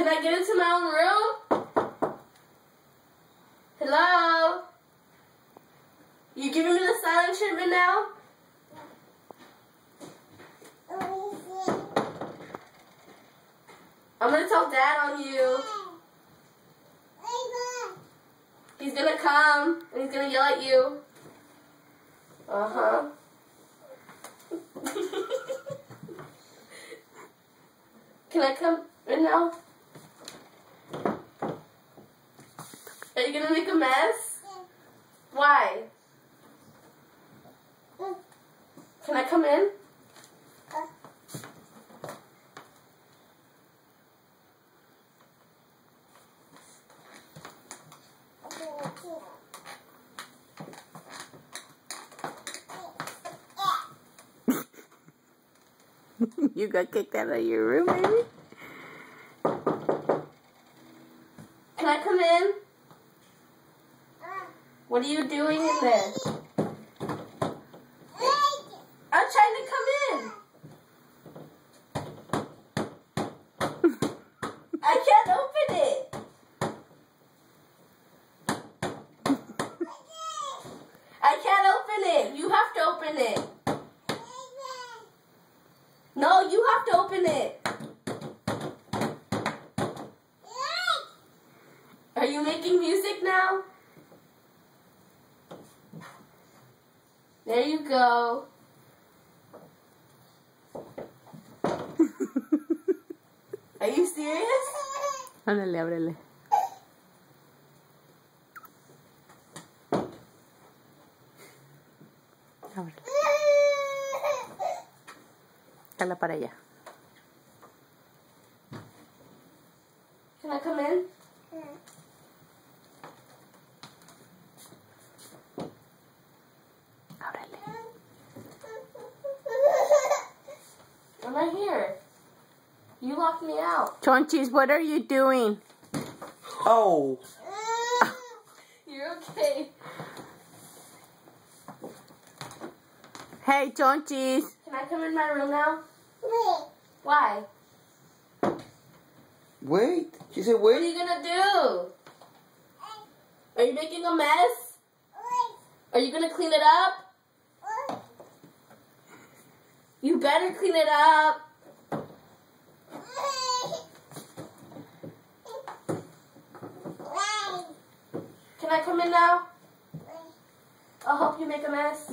Can I get into my own room? Hello? You giving me the silent treatment now? I'm gonna tell Dad on you. He's gonna come and he's gonna yell at you. Uh-huh. Can I come in now? Are you gonna make a mess? Why? Can I come in? You got kicked out of your room, baby? Can I come in? What are you doing in there? I'm trying to come in. I can't open it. I can't open it. You have to open it. No, you have to open it. Are you making music now? There you go. Are you serious? Ándale, ábrele. Ábrele. Cala para allá. Can I come in? Ábrele. I'm right here. You locked me out. Chonchis, what are you doing? Oh. You're okay. Hey, Chonchis. Can I come in my room now? Why? Wait. She said What are wait. you gonna do? Are you making a mess? Are you gonna clean it up? You better clean it up. Can I come in now? I'll help you make a mess.